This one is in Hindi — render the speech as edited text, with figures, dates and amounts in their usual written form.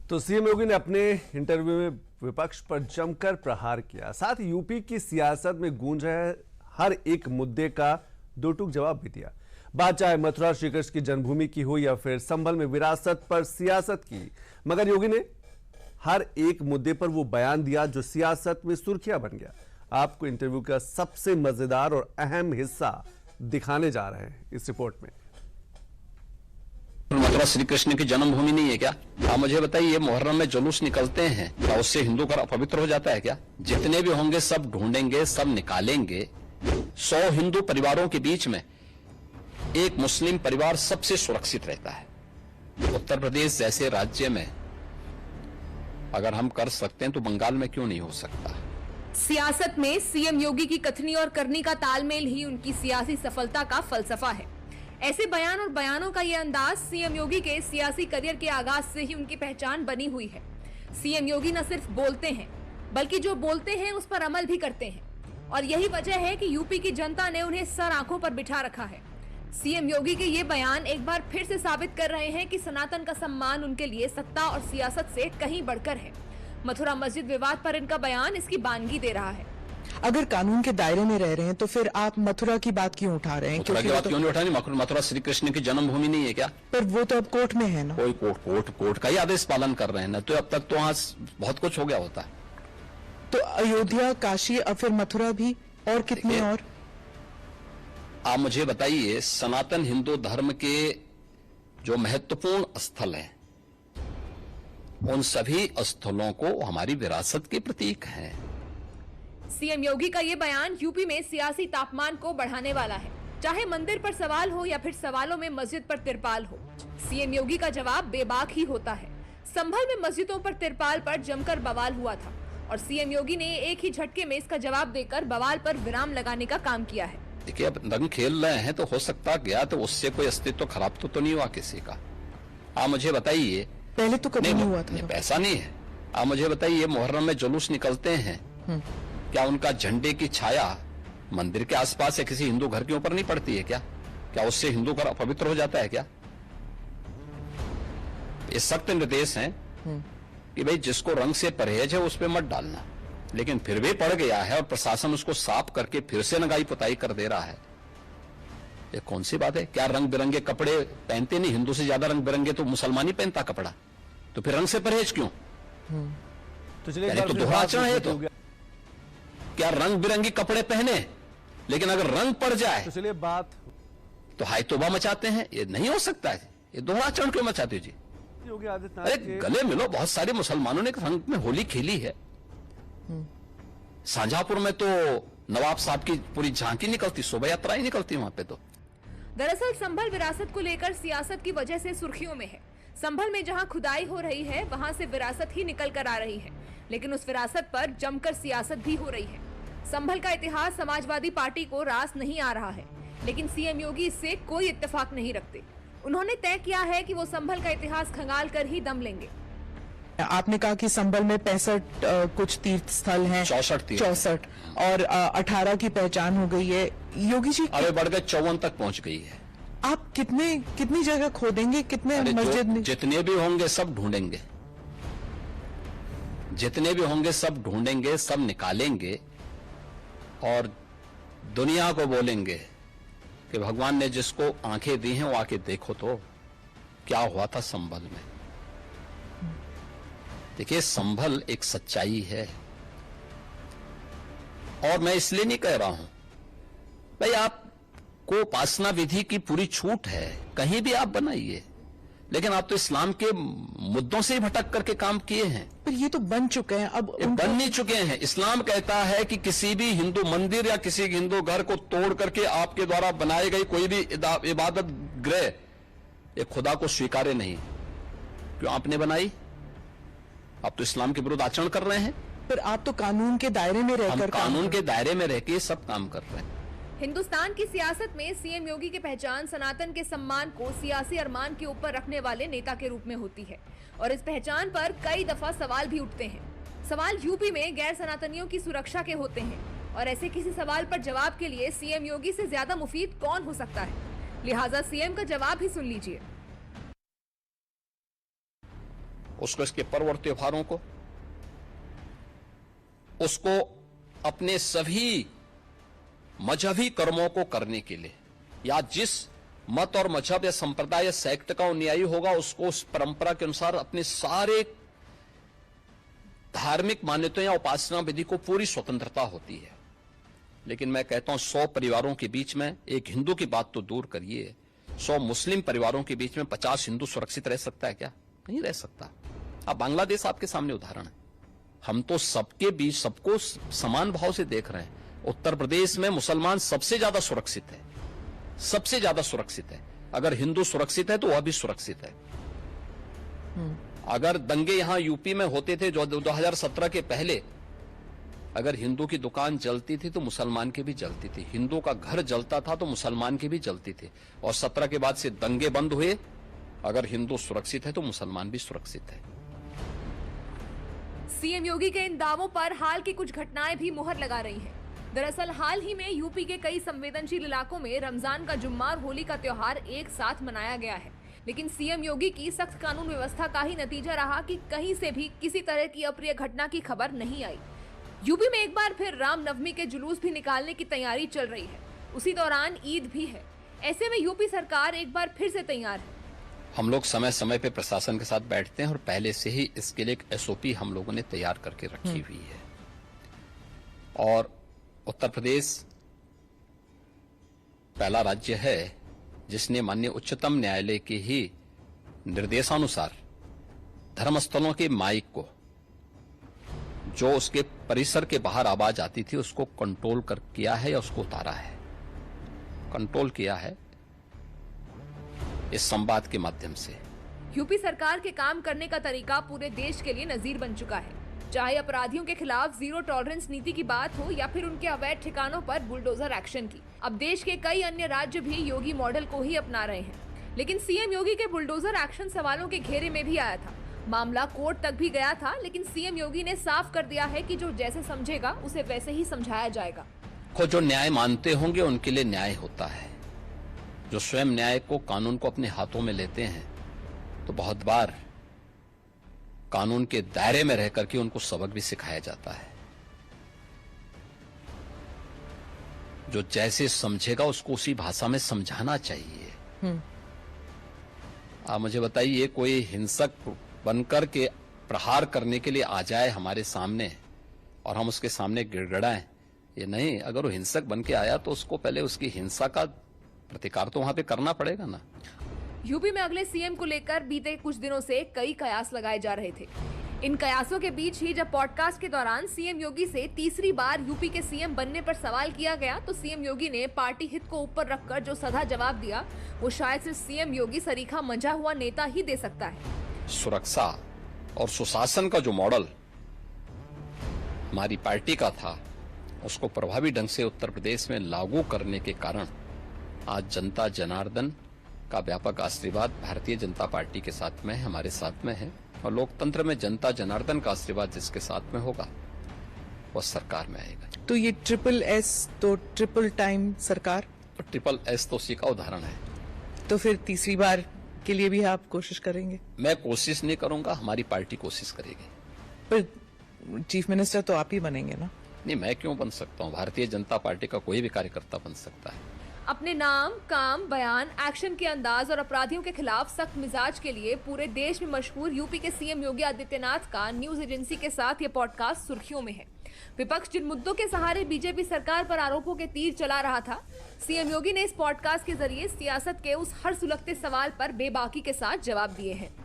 तो सीएम योगी ने अपने इंटरव्यू में विपक्ष पर जमकर प्रहार किया। साथ ही यूपी की सियासत में गूंज रहे हर एक मुद्दे का दो टूक जवाब भी दिया। बात चाहे मथुरा श्री कृष्ण की जन्मभूमि की हो या फिर संभल में विरासत पर सियासत की, मगर योगी ने हर एक मुद्दे पर वो बयान दिया जो सियासत में सुर्खियां बन गया। आपको इंटरव्यू का सबसे मजेदार और अहम हिस्सा दिखाने जा रहे हैं इस रिपोर्ट में। मथुरा श्री कृष्ण की जन्मभूमि नहीं है क्या? आप मुझे बताइए, मुहर्रम में जुलूस निकलते हैं, क्या उससे हिंदू घर अपवित्र हो जाता है क्या? जितने भी होंगे सब ढूंढेंगे, सब निकालेंगे। 100 हिंदू परिवारों के बीच में एक मुस्लिम परिवार सबसे सुरक्षित रहता है। उत्तर प्रदेश जैसे राज्य में अगर हम कर सकते हैं तो बंगाल में क्यों नहीं हो सकता? सियासत में सीएम योगी की कथनी और करनी का तालमेल ही उनकी सियासी सफलता का फलसफा है। ऐसे बयान और बयानों का ये अंदाज सीएम योगी के सियासी करियर के आगाज से ही उनकी पहचान बनी हुई है। सीएम योगी न सिर्फ बोलते हैं, बल्कि जो बोलते हैं उस पर अमल भी करते हैं, और यही वजह है कि यूपी की जनता ने उन्हें सर आंखों पर बिठा रखा है। सीएम योगी के ये बयान एक बार फिर से साबित कर रहे हैं कि सनातन का सम्मान उनके लिए सत्ता और सियासत से कहीं बढ़कर है। मथुरा मस्जिद विवाद पर इनका बयान इसकी बानगी दे रहा है। अगर कानून के दायरे में रह रहे हैं तो फिर आप मथुरा की बात क्यों उठा रहे हैं? मथुरा की बात क्यों नहीं उठा रहे? मथुरा श्री कृष्ण की जन्मभूमि नहीं है क्या? पर वो तो अब कोर्ट में है ना। कोई कोर्ट का ही आदेश पालन कर रहे हैं ना, तो अब तक तो वहां बहुत कुछ हो गया होता है। तो अयोध्या, काशी, और फिर मथुरा भी, और कितने और? आप मुझे बताइए, सनातन हिंदू धर्म के जो महत्वपूर्ण स्थल हैं, उन सभी स्थलों को हमारी विरासत के प्रतीक हैं। सीएम योगी का ये बयान यूपी में सियासी तापमान को बढ़ाने वाला है। चाहे मंदिर पर सवाल हो या फिर सवालों में मस्जिद पर तिरपाल हो, सीएम योगी का जवाब बेबाक ही होता है। संभल में मस्जिदों पर तिरपाल पर जमकर बवाल हुआ था और सीएम योगी ने एक ही झटके में इसका जवाब देकर बवाल पर विराम लगाने का काम किया है। देखिए, अब रंग खेल रहे हैं तो हो सकता गया तो उससे कोई अस्तित्व खराब तो नहीं हुआ किसी का। आप मुझे बताइए, पहले तो कभी नहीं हुआ था। ऐसा नहीं है। आप मुझे बताइए, मुहर्रम में जुलूस निकलते हैं, क्या उनका झंडे की छाया मंदिर के आसपास या किसी हिंदू घर के ऊपर नहीं पड़ती है क्या? क्या उससे हिंदू घर अपवित्र हो जाता है क्या? ये सख्त निर्देश हैं कि भाई जिसको रंग से परहेज है उस पर मत डालना, लेकिन फिर भी पड़ गया है और प्रशासन उसको साफ करके फिर से नगाई पुताई कर दे रहा है। ये कौन सी बात है? क्या रंग बिरंगे कपड़े पहनते नहीं? हिंदू से ज्यादा रंग बिरंगे तो मुसलमान ही पहनता कपड़ा, तो फिर रंग से परहेज क्यों? तो चलिए, तो दोहरा आचरण है। तो क्या रंग बिरंगी कपड़े पहने, लेकिन अगर रंग पड़ जाए तो चलिए बात तो हाय तौबा मचाते हैं। ये नहीं हो सकता है। ये दोहरा आचरण क्यों मचाते हो जी? योगी आदित्यनाथ अरे गले मिलो। बहुत सारे मुसलमानों ने रंग में होली खेली है। शाहजहांपुर में तो नवाब साहब की पूरी झांकी निकलती, शोभा यात्राएं निकलती वहां पे। तो दरअसल संभल विरासत को लेकर सियासत की वजह से सुर्खियों में है। संभल में जहां खुदाई हो रही है वहां से विरासत ही निकल कर आ रही है, लेकिन उस विरासत पर जमकर सियासत भी हो रही है। संभल का इतिहास समाजवादी पार्टी को रास नहीं आ रहा है, लेकिन सीएम योगी इससे कोई इत्तेफाक नहीं रखते। उन्होंने तय किया है कि वो संभल का इतिहास खंगाल कर ही दम लेंगे। आपने कहा कि संभल में 65 कुछ तीर्थ स्थल हैं, 64 और 18 की पहचान हो गई है। योगी जी अरे बढ़ गए 54 तक पहुंच गई है। आप कितनी जगह खोदेंगे? कितने मस्जिद? जितने भी होंगे सब ढूंढेंगे, जितने भी होंगे सब ढूंढेंगे, सब निकालेंगे और दुनिया को बोलेंगे कि भगवान ने जिसको आंखें दी हैं वो आके देखो तो क्या हुआ था संभल में। देखिए, संभल एक सच्चाई है, और मैं इसलिए नहीं कह रहा हूं भाई आपको उपासना विधि की पूरी छूट है, कहीं भी आप बनाइए, लेकिन आप तो इस्लाम के मुद्दों से ही भटक करके काम किए हैं। पर ये तो बन चुके हैं, अब बन नहीं चुके हैं। इस्लाम कहता है कि किसी भी हिंदू मंदिर या किसी हिंदू घर को तोड़ करके आपके द्वारा बनाई गई कोई भी इबादत गृह ये खुदा को स्वीकार्य नहीं। क्यों आपने बनाई? आप तो इस्लाम के विरुद्ध आचरण कर रहे हैं। पर आप तो कानून के दायरे में रहकर, कानून के दायरे में रह के सब काम कर रहे हैं। हिंदुस्तान की सियासत में सीएम योगी की पहचान सनातन के सम्मान को सियासी अरमान के ऊपर रखने वाले नेता के रूप में होती है, और इस पहचान पर कई दफा सवाल भी उठते हैं। सवाल यूपी में गैर सनातनियों की सुरक्षा के होते हैं, और ऐसे किसी सवाल पर जवाब के लिए सीएम योगी से ज्यादा मुफीद कौन हो सकता है? लिहाजा सीएम का जवाब ही सुन लीजिए। उसको इसके पर्व और त्योहारों को, उसको अपने सभी मजहबी कर्मों को करने के लिए, या जिस मत और मजहब या संप्रदाय या सेक्ट का अनुयायी होगा उसको उस परंपरा के अनुसार अपने सारे धार्मिक मान्यताओं या उपासना विधि को पूरी स्वतंत्रता होती है। लेकिन मैं कहता हूं 100 परिवारों के बीच में, एक हिंदू की बात तो दूर करिए, 100 मुस्लिम परिवारों के बीच में 50 हिंदू सुरक्षित रह सकता है क्या? नहीं रह सकता। अब बांग्लादेश आपके सामने उदाहरण है। हम तो सबके बीच सबको समान भाव से देख रहे हैं। उत्तर प्रदेश में मुसलमान सबसे ज्यादा सुरक्षित है, सबसे ज्यादा सुरक्षित है। अगर हिंदू सुरक्षित है तो वह भी सुरक्षित है। अगर दंगे यहां यूपी में होते थे जो 2017 के पहले, अगर हिंदू की दुकान जलती थी तो मुसलमान की भी जलती थी, हिंदू का घर जलता था तो मुसलमान की भी जलती थी। और 17 के बाद से दंगे बंद हुए। अगर हिंदू सुरक्षित है तो मुसलमान भी सुरक्षित है। सीएम योगी के इन दावों पर हाल की कुछ घटनाएं भी मुहर लगा रही हैं। दरअसल हाल ही में यूपी के कई संवेदनशील इलाकों में रमजान का जुम्मा और होली का त्योहार एक साथ मनाया गया है। लेकिन सीएम योगी की सख्त कानून व्यवस्था का ही नतीजा रहा कि कहीं से भी किसी तरह की अप्रिय घटना की खबर नहीं आई। यूपी में एक बार फिर रामनवमी के जुलूस भी निकालने की तैयारी चल रही है। उसी दौरान ईद भी है। ऐसे में यूपी सरकार एक बार फिर से तैयार है। हम लोग समय समय पे प्रशासन के साथ बैठते हैं और पहले से ही इसके लिए एक SOP हम लोगों ने तैयार करके रखी हुई है। और उत्तर प्रदेश पहला राज्य है जिसने माननीय उच्चतम न्यायालय के ही निर्देशानुसार धर्मस्थलों के माइक को, जो उसके परिसर के बाहर आवाज आती थी, उसको कंट्रोल कर किया है या उसको उतारा है, कंट्रोल किया है इस संवाद के माध्यम से। यूपी सरकार के काम करने का तरीका पूरे देश के लिए नजीर बन चुका है। चाहे अपराधियों के खिलाफ जीरो टॉलरेंस नीति की बात हो या फिर उनके अवैध ठिकानों पर बुलडोजर एक्शन की। अब देश के कई अन्य राज्य भी योगी मॉडल को ही अपना रहे हैं। लेकिन सीएम योगी के बुलडोजर एक्शन सवालों के घेरे में भी आया था। मामला कोर्ट तक भी गया था, लेकिन सीएम योगी ने साफ कर दिया है कि जो जैसे समझेगा उसे वैसे ही समझाया जाएगा। जो न्याय मानते होंगे उनके लिए न्याय होता है। जो स्वयं न्याय को, कानून को अपने हाथों में लेते हैं, तो बहुत बार कानून के दायरे में रहकर के उनको सबक भी सिखाया जाता है। जो जैसे समझेगा उसको उसी भाषा में समझाना चाहिए। आप मुझे बताइए, कोई हिंसक बनकर के प्रहार करने के लिए आ जाए हमारे सामने और हम उसके सामने गिड़गिड़ाएं, ये नहीं। अगर वो हिंसक बन के आया तो उसको पहले उसकी हिंसा का प्रतिकार तो वहां पे करना पड़ेगा ना। यूपी में अगले सीएम को लेकर बीते कुछ दिनों से कई कयास लगाए जा रहे थे। इन कयासों के बीच ही जब पॉडकास्ट के दौरान सीएम योगी से तीसरी बार यूपी के सीएम बनने पर सवाल किया गया, तो सीएम योगी ने पार्टी हित को ऊपर रखकर जो सधा जवाब दिया, वो शायद सिर्फ सीएम योगी सरीखा मंझा हुआ नेता ही दे सकता है। सुरक्षा और सुशासन का जो मॉडल हमारी पार्टी का था, उसको प्रभावी ढंग से उत्तर प्रदेश में लागू करने के कारण आज जनता जनार्दन का व्यापक आशीर्वाद भारतीय जनता पार्टी के साथ में है, हमारे साथ में है। और लोकतंत्र में जनता जनार्दन का आशीर्वाद जिसके साथ में होगा वो सरकार में आएगा। तो ये SSS तो ट्रिपल टाइम सरकार, तो SSS तो उसी का उदाहरण है। तो फिर तीसरी बार के लिए भी आप कोशिश करेंगे? मैं कोशिश नहीं करूंगा, हमारी पार्टी कोशिश करेगी। पर चीफ मिनिस्टर तो आप ही बनेंगे ना? नहीं, मैं क्यों बन सकता हूँ? भारतीय जनता पार्टी का कोई भी कार्यकर्ता बन सकता है। अपने नाम, काम, बयान, एक्शन के अंदाज और अपराधियों के खिलाफ सख्त मिजाज के लिए पूरे देश में मशहूर यूपी के सीएम योगी आदित्यनाथ का न्यूज एजेंसी के साथ ये पॉडकास्ट सुर्खियों में है। विपक्ष जिन मुद्दों के सहारे बीजेपी सरकार पर आरोपों के तीर चला रहा था, सीएम योगी ने इस पॉडकास्ट के जरिए सियासत के उस हर सुलगते सवाल पर बेबाकी के साथ जवाब दिए हैं।